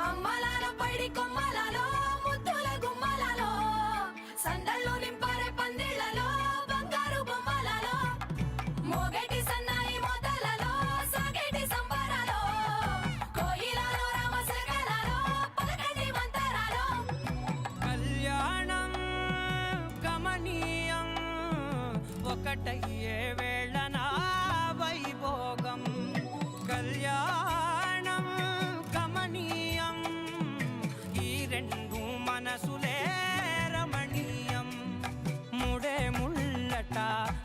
అమ్మలాలో పైడి కొమ్మలాలో ముద్దుల గుమ్మలాలో సందళ్ళు నింపారే పందిళ్లలో బంగారు బొమ్మలాలో మోగేటి సన్నాయి మోతలలో సాగేటి సంబరాలో కోయిలలో రామశకలలో పలకటి మంతరాలో కళ్యాణం గమనీయం ఒకటయ్యే వేళ నా వైభోగం కళ్యాణం గమనీయం ఈ రెండు మనసులే రమణీయం ముడే ముళ్ళట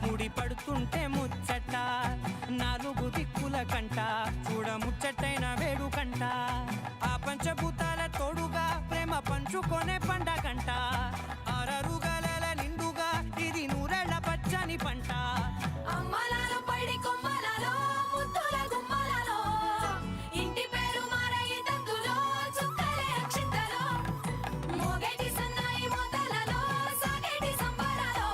ముడి పడుతుంటే ముచ్చట నాలుగు దిక్కుల కంట చూడ ముచ్చటైన వేడుకంట ఆ పంచభూతాల తోడుగా ప్రేమ పంచుకొనే పండగంట అరరుగల నిండుగా ఇది నూరెళ్ళ పచ్చని పంట అమ్మలాలో పైడి కొమ్మలాలో ముద్దుల గుమ్మలాలో ఇంటి పేరు మారయి తందులో చుక్కలే అక్షింతలో మోగేటి సన్నాయి మోతలలో సాగేటి సంబరాలో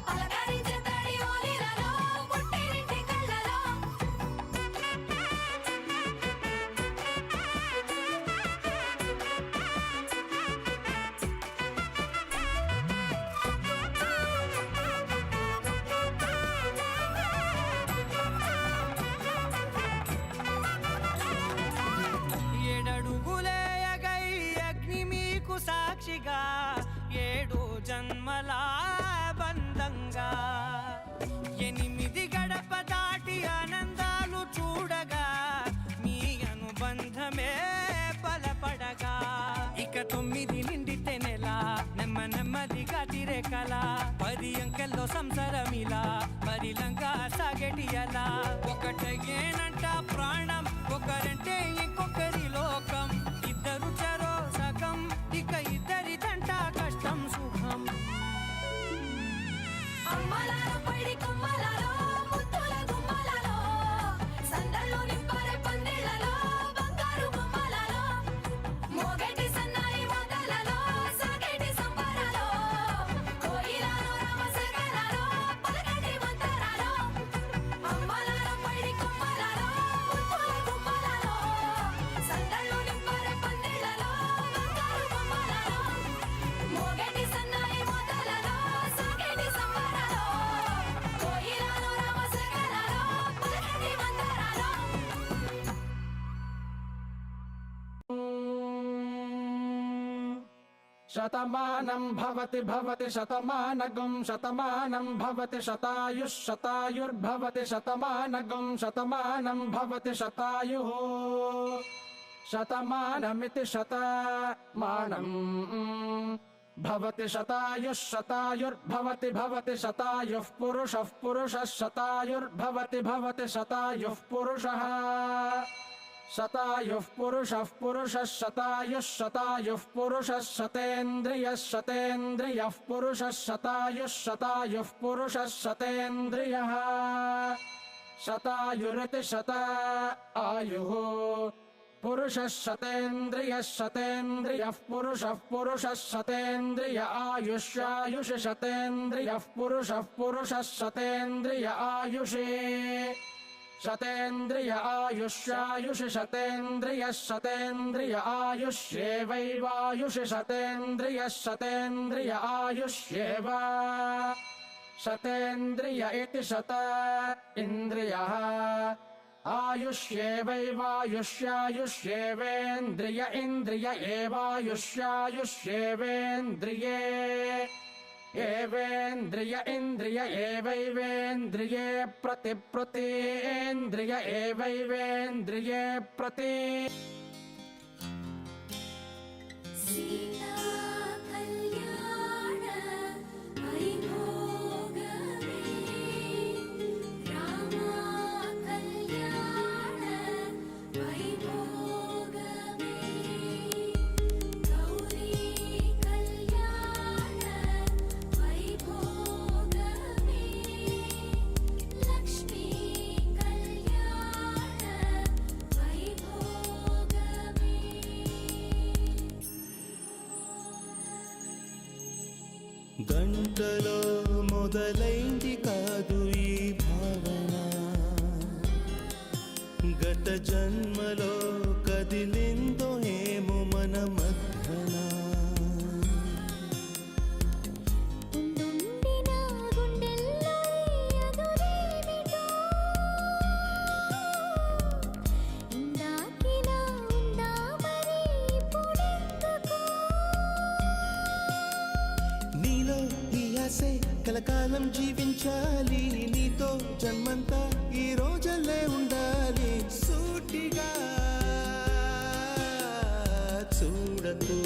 పలకరించే తడి ఓలిలలో పుట్టినింటి కళ్ళలో ఏడడుగులేయగై అగ్ని మీకు సాక్షిగా ఏడు జన్మల బంధంగా ఎనిమిది గడప దాటి ఆనందాలు చూడగా మీ అనుబంధమే బలపడగా ఇక 9 నిండితే నెల నెమ్మదిగా తిరే కల 10 అంకెల్లో సంసారమిలా పరిలంగా సాగేటి అలా ఒకటేనంట ప్రాణం ఒకరంటే ఇంకొకరి లోకం ఇద్దరు చరో సగం ఇక ఇద్దరిదంట కష్టం సుఖం అమ్మలాలో పైడి కొమ్మలాలో ముద్దుల గుమ్మలాలో సందళ్ళు నింపారే పందిళ్లలో బంగారు బొమ్మలాలో మోగేటి సన్నాయి మోతలలో సాగేటి సంబరాలో కోయిలలో రామశకలలో పలకటి మంతరాలో అమ్మలాలో పైడి కొమ్మలాలో ముద్దుల గుమ్మలాలో సందళ్ళు నింపారే పందిళ్లలో బంగారు బొమ్మలాలో మోగేటి సన్నాయి మోతలలో సాగేటి సంబరాలో కోయిలలో రామశకలలో పలకటి మంతరాలో శతమానం భవతి భవతి శతమానగం శతమానం భవతి శతాయుః శతాయుర్భవతి శతమానగం శతమానం భవతి శతాయుః శతమానమితి శతమానం భవతి శతాయుః శతాయుర్భవతి భవతి శతాయుః పురుషః పురుషः శతాయుర్భవతి భవతి శతాయుః పురుషः శతాయుః పురుషः పురుషः శతాయుః శతాయుః పురుషः శతేంద్రియः శతేంద్రియः పురుషः శతాయుః శతాయుః పురుషः శతేంద్రియः శతాయురితి శత ఆయుః పురుషः శతేంద్రియः శతేంద్రియः పురుషः పురుషः శతేంద్రియ ఆయుష్యాయుషి శతేంద్రియः పురుషः పురుషः శతేంద్రియ ఆయుషి శతేంద్రియ ఆయుష్యాయుషి శతేంద్రియः శతేంద్రియ ఆయుష్యేవైవాయుషి శతేంద్రియः శతేంద్రియ ఆయుష్యేవ శతేంద్రియ ఇతి శత ఇంద్రియः ఆయుష్యేవైవాయుష్యాయుష్యేవేంద్రియ ఇంద్రియ ఏవాయుష్యాయుష్యేవేంద్రియే ఏవేంద్రియ ఇంద్రియ ఏవైవేంద్రియే ప్రతి ప్రతీంద్రియ ఏవైవేంద్రియే ప్రతి సీతా కళ్యాణ వైభోగమే రామ కళ్యాణ వైభోగమే గౌరీ కళ్యాణ వైభోగమే లక్ష్మీ కళ్యాణ వైభోగమే గంటలో మొదలైంది కాదు ఈ భావన, గత జన్మలో కదిలిందో ఏ కలకాలం జీవించాలి నీతో జన్మంతా ఈ రోజులే ఉండాలి సూటిగా చూడకు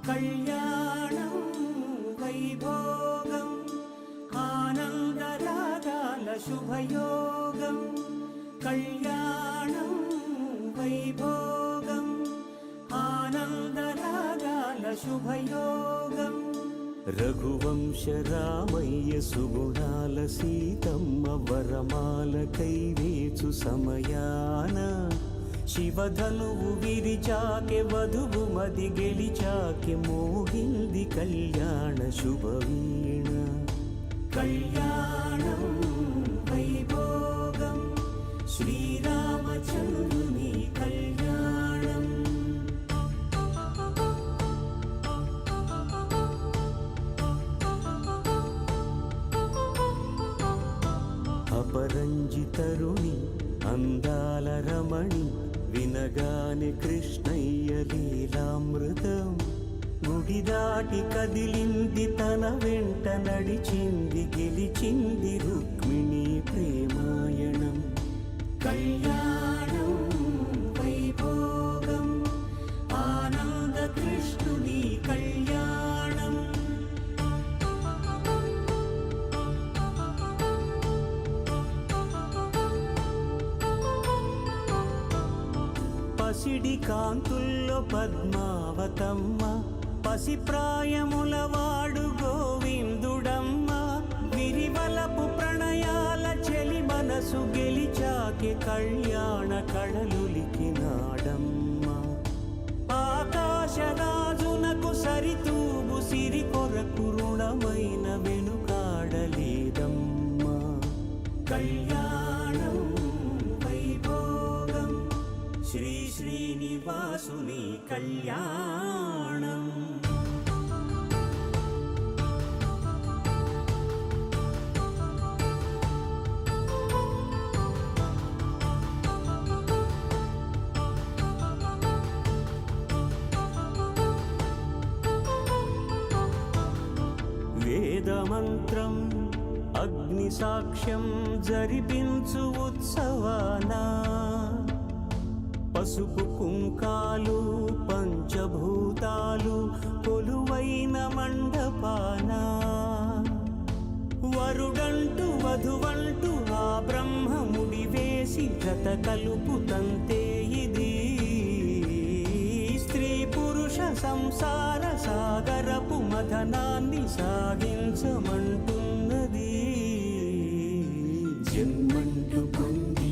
కళ్యాణం వైభోగం ఆనందరాగాల శుభయోగం కళ్యాణం వైభోగం ఆనందరాగాల శుభయోగం రఘువంశ రామయ్య సుగుణాల సీతమ్మ వరమాల కైవేచు సమయాన శివధనువు విరిచాకె వధువు మది గెలిచాకె మోగింది కళ్యాణ శుభవీణ కళ్యాణం వైభోగం శ్రీరామచంద్రుని కళ్యాణం అపరంజితరుణి అందాల రమణి వినగానే కృష్ణయ్య లీలామృతం గుడి దాటి కదిలింది తన వెంట నడిచింది గెలిచింది రుక్మిణి ప్రేమాయణం కళ్యాణం వైభోగం ఆనంద కృష్ణుని కళ్యాణం పసిడి కాంతుల్లో పద్మావతమ్మ పసిప్రాయముల వాడు గోవిందుడమ్మ విరివలపు ప్రణయాల చెలి మనసు గెలిచాకి కళ్యాణ కళలులికినాడమ్మ ఆకాశరాజునకు సరితూగు సిరి కొరకు రుణమైన వెనుకాడలేదమ్మ కళ్యాణం వైభోగం శ్రీ శ్రీనివాసుని కళ్యాణం వేదమంత్రం అగ్ని సాక్ష్యం జరిపించు ఉత్సవానా పసుపు కుంకాలు పంచభూతాలు కొలువైన మండపాన వరుడంటూ వధువంటూ ఆ బ్రహ్మముడి వేసి జత కలుపుతంతే ఇది స్త్రీ పురుష సంసార సాగరపు మథనాన్ని సాగించమంటున్నది జన్మంటూ పొంది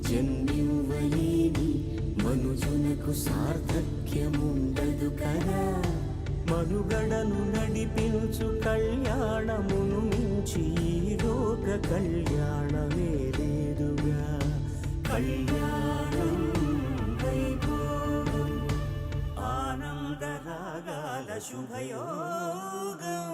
జన్మివ్వలేని మనుజునకు సార్థక్యముండదు కదా మనుగడను నడిపించు కళ్యాణమును మించి ఈ లోక కళ్యాణమే లేదుగా కళ్యాణం వైభోగం ఆనందరాగాల శుభయోగం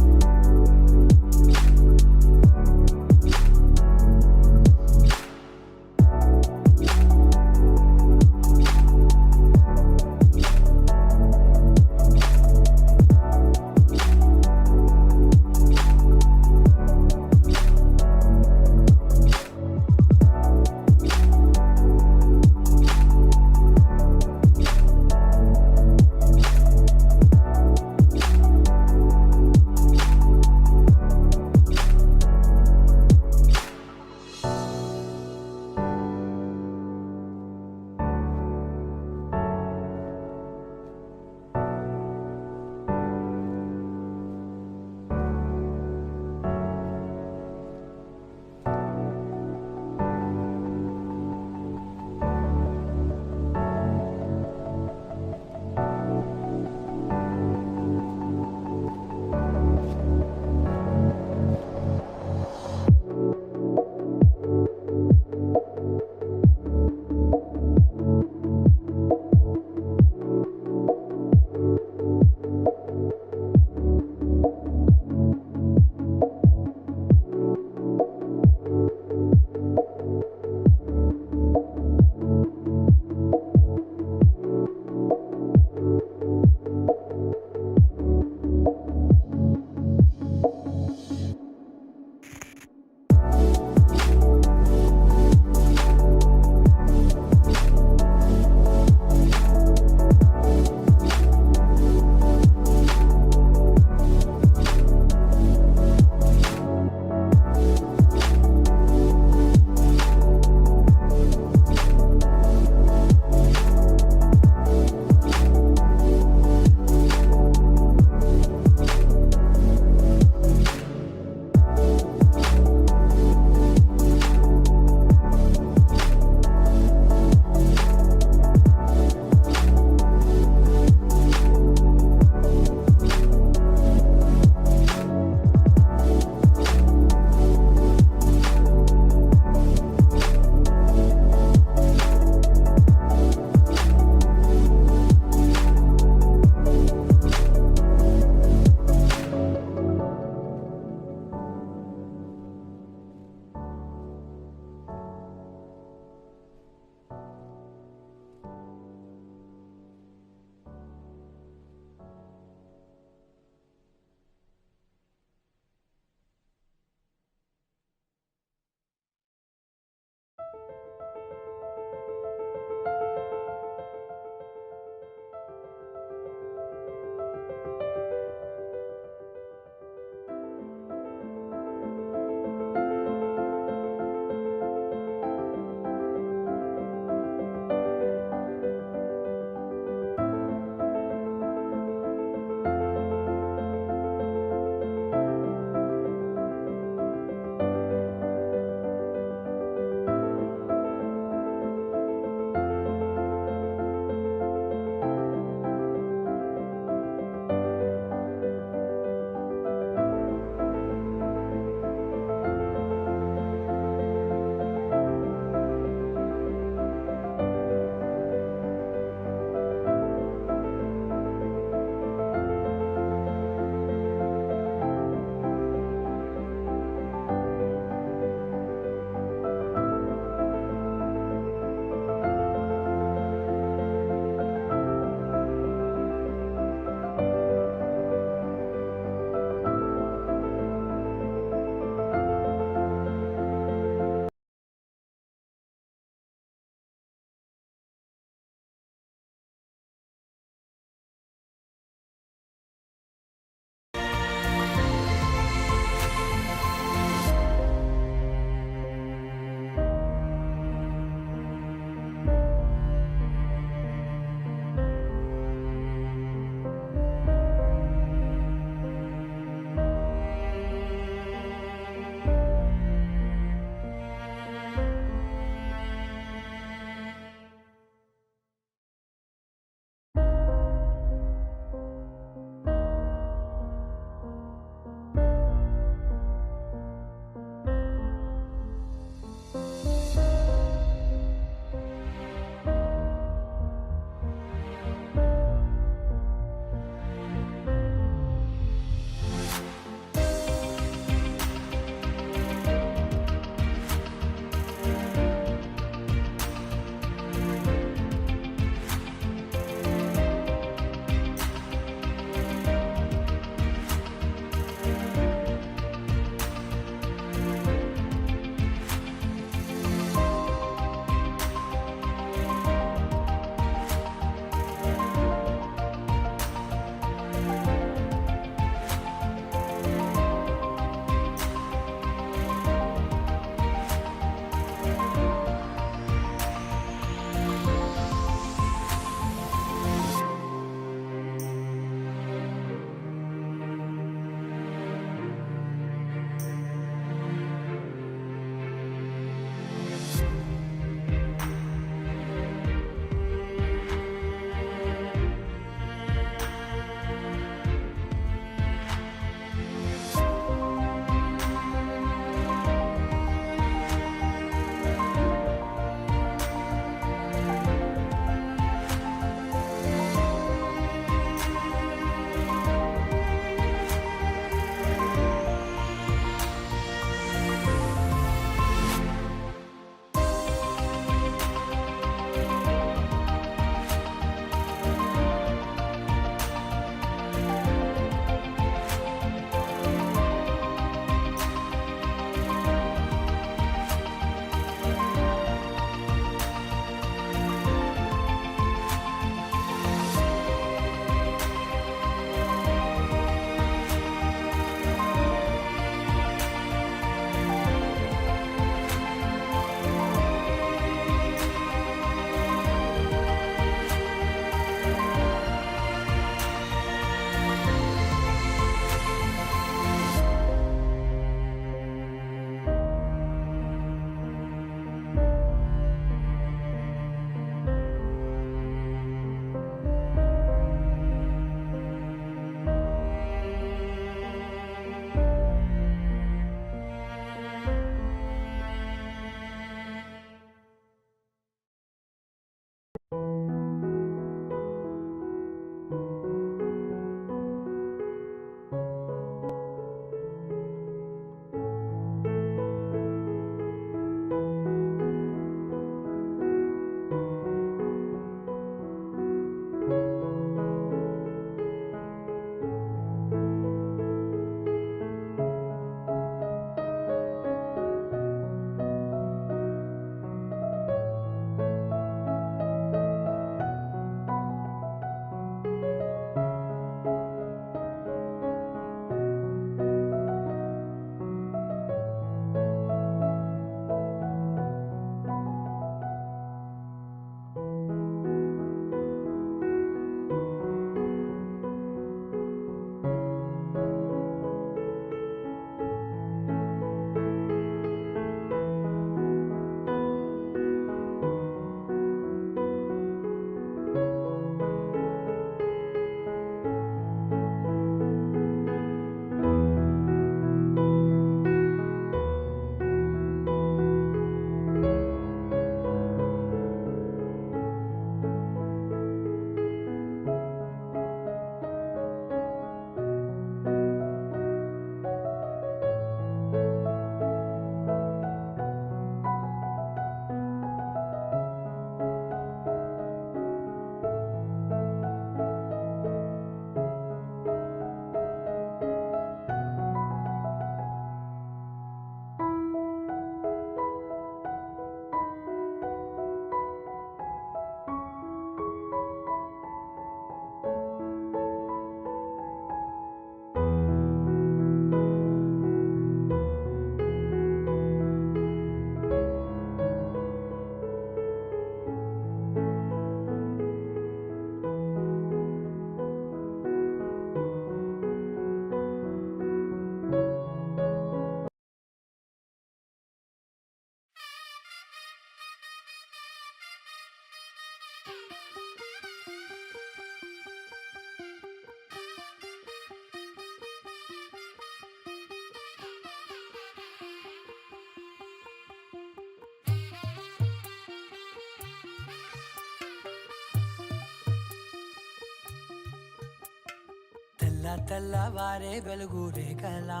తెల్ల తెల్లవారే వెలుగు రేఖలా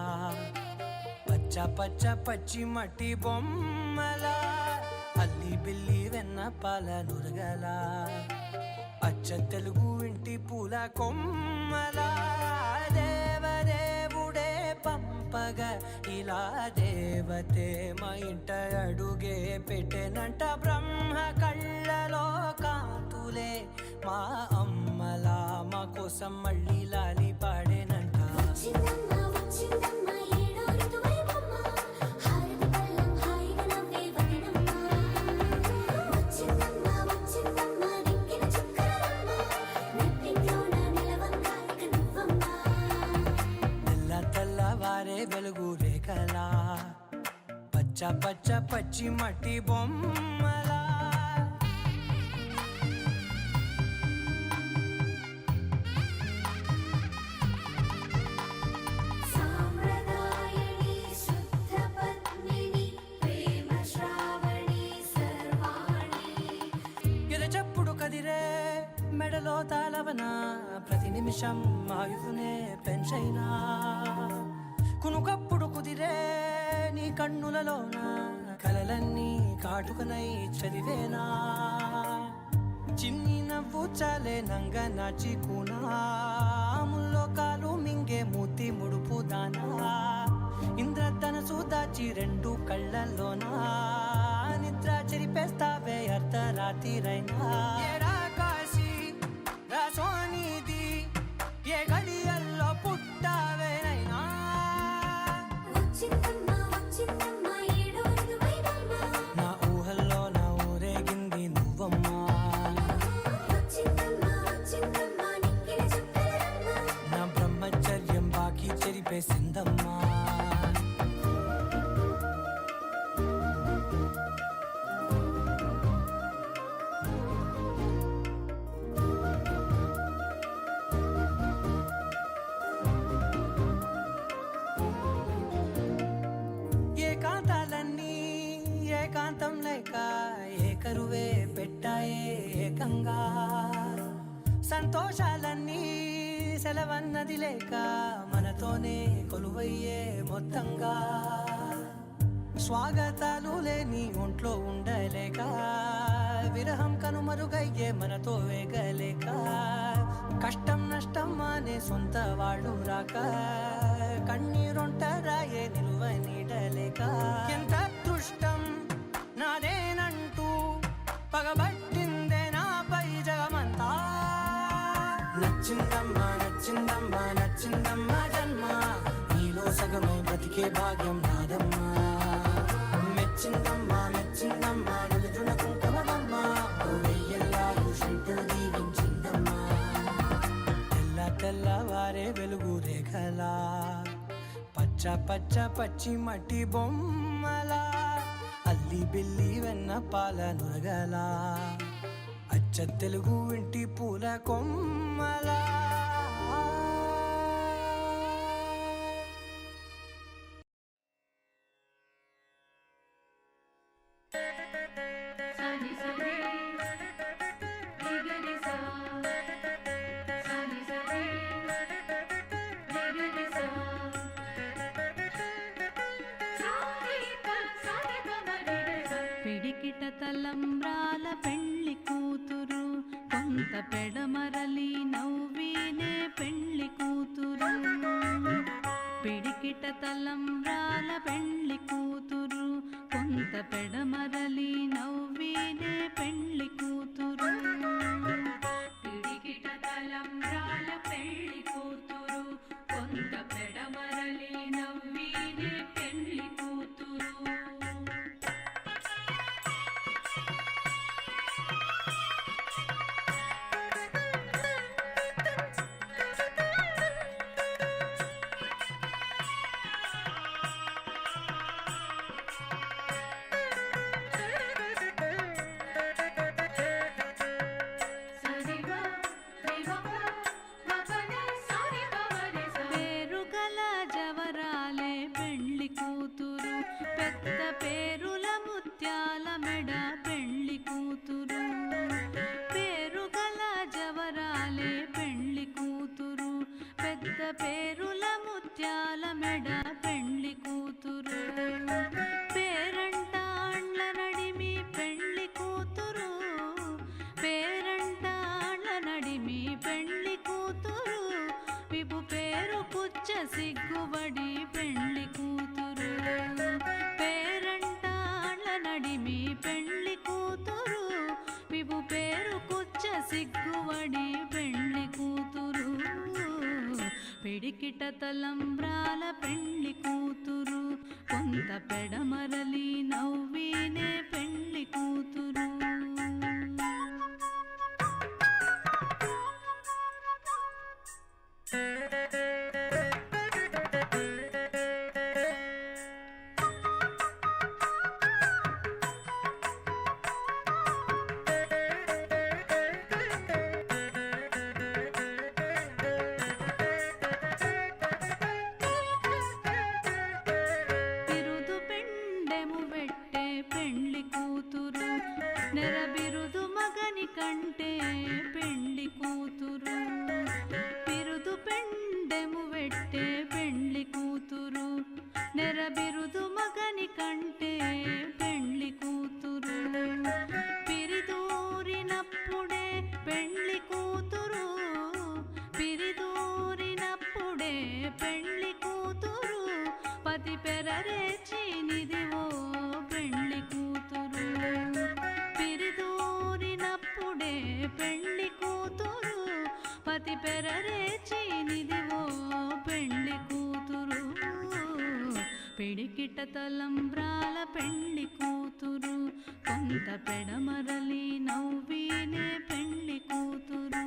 పచ్చ పచ్చ పచ్చి మట్టి బొమ్మలా అల్లి బిల్లి వెన్న పాల నురగలా అచ్చ తెలుగు ఇంటి పూల కొమ్మలా దేవదేవుడే పంపగా ఇలా దేవతే మా ఇంట అడుగే పెట్టెనంట బ్రహ్మ కళ్ళలో కాంతులే మా అమ్మలా మా కోసం మళ్ళీ లాలి పాడేనంట వచ్చిందమ్మ వచ్చిందమ్మ ఏడో ఋతువైవమ్మ హారతి పళ్ళం హాయిగా నవ్వే వదనమ్మ వచ్చిందమ్మ వచ్చిందమ్మ దిక్కిన చుక్కలమ్మ నెట్టింట్లోన నిలవంగా ఇక నువ్వమ్మ తెల్ల తెల్లవారే వెలుగు రేఖలా పచ్చ పచ్చ పచ్చి మట్టి బొమ్మలా సామ్రదాయని శుద్ధ పద్మిని ప్రేమ శ్రావణి సర్వాణి ఎరచప్పుడు కదిరే మెడలో తాళవన ప్రతి నిమిషం ఆయువునే పెంచైనా కునుకప్పుడు కుదిరే నీ కన్నులలోన కలలన్నీ కాటుకనై చదివేనా చిన్ని నవ్వు చాలే నంగ నాచి కూనాముల్లో కాలు మింగే మూతి ముడుపు దానా ఇంద్రధనసు దాచి రెండు కళ్ళల్లోనా నిద్ర చెరిపేస్తావే అర్ధరాత్రిరైనా ఏడా కాశీ రాసోనిది ఏ గడియల్లో పుట్టావేనైనా వచ్చిందమ్మ వచ్చిందమ్మ ఏడో ఋతువైవమ్మ నా ఊహల్లో నా ఊరేగింది నువ్వమ్మా వచ్చిందమ్మ వచ్చిందమ్మ నిక్కిన చుక్కలమ్మ నా బ్రహ్మచర్యం బాకీ చెరిపేసిందమ్మా ఏకాంతాలన్నీ ఏకాంతం లేక ఏకరువే పెట్టాయే ఏకంగా సంతోషాలన్నీ సెలవన్నది లేక మనతోనే కొలువయ్యే మొత్తంగా స్వాగతాలు లేని ఒంట్లో ఉండలేక విరహం కనుమరుగయ్యే మనతో వేగలేక కష్టం నష్టం అనే సొంత వాళ్ళు రాక కన్నీరొంటరాయే నిలువ నీడలేక ఎంత అదృష్టం నాదేనంటూ పగబట్టిందే నాపై జగమంతా నచ్చిందమ్మా నచ్చిందమ్మా నచ్చిందమ్మా జన్మ నీలో సగమై బతికే భాగ్యం నాదమ్మా మెచ్చిందమ్మా మెచ్చిందమ్మా నిలుచున కుంకుమమ్మా వెయ్యల్లాలు శంకులు దీవించిందమ్మా తెల్ల తెల్లవారే వెలుగు రేఖలా పచ్చ పచ్చ పచ్చి మట్టి బొమ్మలా అల్లి బిల్లి వెన్న పాల నురగలా అచ్చ తెలుగు ఇంటి పూల కొమ్మలా సని సని నిగని సా సని సని నిగని సా సానిత సానిత మనిగని సా పిడికిట తలంబ్రాల పెళ్లి కూతురు కొంత పెడమరలి నవ్వినే పెళ్లి కూతురు పిడికిట తలంబ్రాల పెళ్లి కూతురు కొంత పెడమరలి నవ్వినే పెళ్లి కూతురు పిడికిట తలంబ్రాల పెళ్లి కూతురు కొంత పెడమరలి నవ్వినే పెళ్లి కూతురు సిగ్గువడి పెండ్లి కూతురు పిడికిట తలంబ్రాల పెండ్లి కూతురు కొంత పెడమరలి నవ్వినే పెండ్లి కూతురు బిరుదు పెండెము పెట్టే పెండ్లి కూతురు నెరబిరుదు మగని కంటే పెండ్లి కూతురు బిరుదు పెండెము పెట్టే పెండ్లి కూతురు నెరబిరుదు మగని కంటే పెండ్లి కూతురు పిరిదూరినప్పుడే పెండ్లి కూతురు పిరిదూరినప్పుడే పెండ్లి కూతురు పతి పెరరేచినిదివో పెండ్లి కూతురు పిరిదూరినప్పుడే పెండ్లి కూతురు పతి పెరరేచినిదివో పెండ్లి కూతురు పిడికిట తలంబ్రాల పెండ్లి కూతురు కొంత పెడమరలి నవ్వినే పెండ్లి కూతురు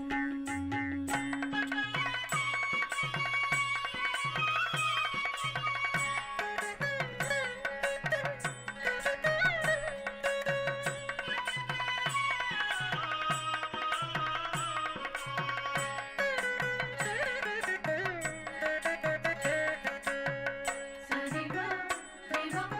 సరిగ దివక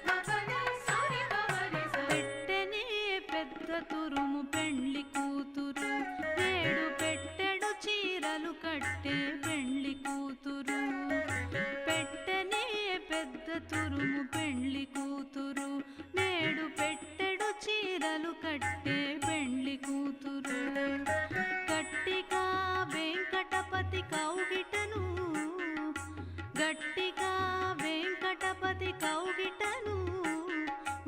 మగనే సారి పవని సరి పెట్టెనే పెద్ద తురుము పెండ్లి కూతురు నేడు పెట్టెడు చీరలు కట్టే పెండ్లి కూతురు పెట్టెనే పెద్ద తురుము పెండ్లి కూతురు నేడు పెట్టెడు చీరలు కట్టే పెండ్లి కూతురు గట్టిగా వెంకటపతి కౌగిటను గట్టిగా వెంకటపతి కౌగిటను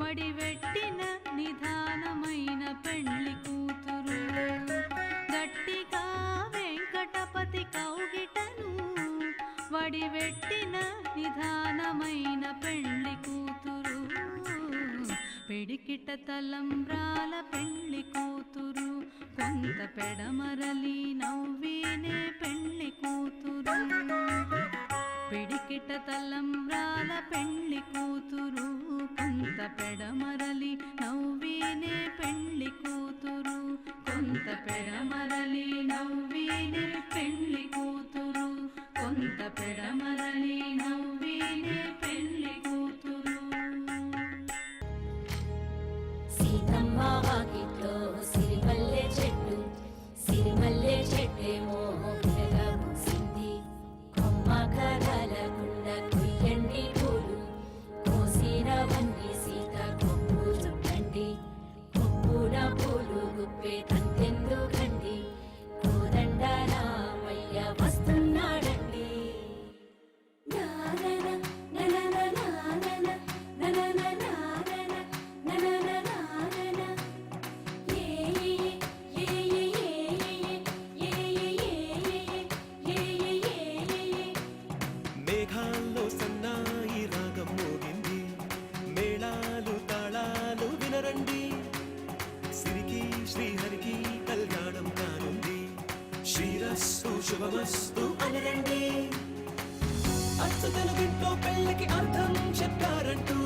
వడివెట్టిన నిదానమైన పెండ్లి కూతురు గట్టిగా వెంకటపతి కౌగిటను వడివెట్టిన నిదానమైన పెండ్లి కూతురు పిడికిట తలంబ్రాల పెండ్లి కూతురు కొంత పెడమరలి నవ్వినే పెండ్లి కూతురు పిడికిట తలంబ్రాల పెండ్లి కూతురు కొంత పెడమరలి నవ్వినే పెండ్లి కూతురు కొంత పెడమరలి నవ్వినే పెండ్లి కూతురు కొంత పెడమరలి నవ్వినే పెండ్లి కూతురు సీతమ్మ వాకిట్లో సిరిమల్లె చెట్టు సిరిమల్లె చెట్టేమో పిల్లగా పూసింది కొమ్మ కదలకుండ కొయ్యండి పూలు కోసినవన్నీ సీత కొప్పు చుట్టండి కొప్పున పూలు గుప్పే తంతెందుకండి కోదండ రామయ్య వస్తున్నాడండి నానన ననన నానన ననన నానన ననన నానన ఏ ఏ ఏ ఏ ఏ మేఘాల్లో సన్నాయి రాగం మోగింది మేళాలు తాళాలు వినరండి సిరికి శ్రీహరికి కళ్యాణం కానుంది శ్రీరస్తు శుభమస్తు అనరండి అచ్చ తెలుగింట్లో పెళ్ళికి అర్థం చెప్పారంటూ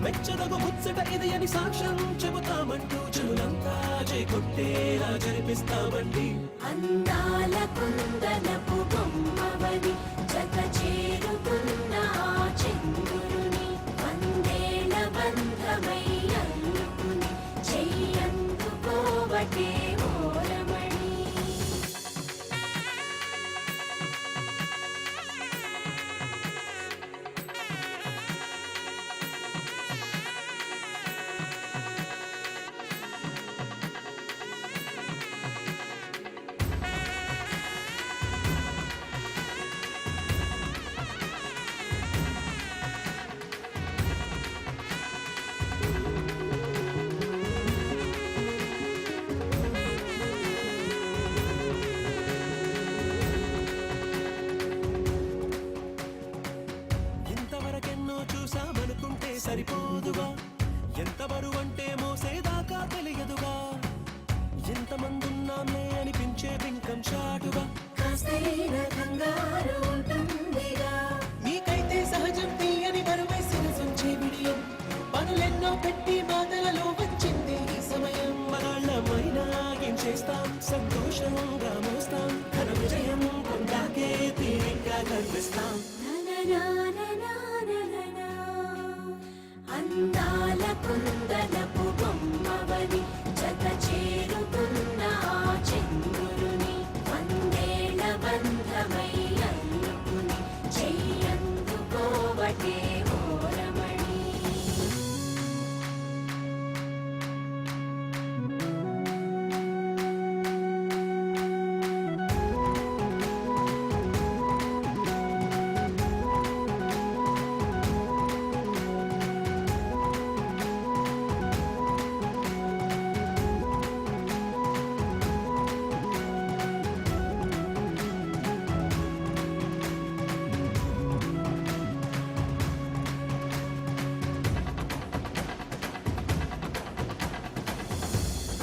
మెచ్చదగు ముచ్చట ఇది అని సాక్ష్యం చెబుతామంటూ జనులంతా జై కొట్టేలా జరిపిస్తామండి అందాల కుందనపు బొమ్మవని జత చేరుకున్న ఆ చంద్రుని వందేల బంధమై అందుకుని చెయ్యందుకోవటే ఓరమణి పెట్టి బాధలలో వచ్చింది ఈ సమయం. మనాళ్ళమైనా ఏం చేస్తాం, సంతోషంగా మోస్తాం, ఘన విజయం పొందాకే తీరిగ్గా కనిపిస్తాం. నననాననానననా, అందాల కుందనపు బొమ్మవని జత చేరుకున్న ఆ చంద్రుని వందేళ్ల బంధమై అల్లుకుని చెయ్యందుకోవటే ఓరమణి.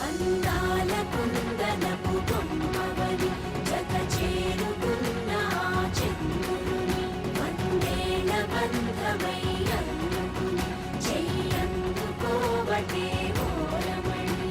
అందాల కుందనపు బొమ్మవని జత చేరుకున్న ఆ చంద్రుని వందేళ్ల బంధమై అల్లుకుని చెయ్యందుకోవటే ఓరమణి.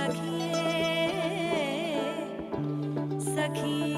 सखिए सखिए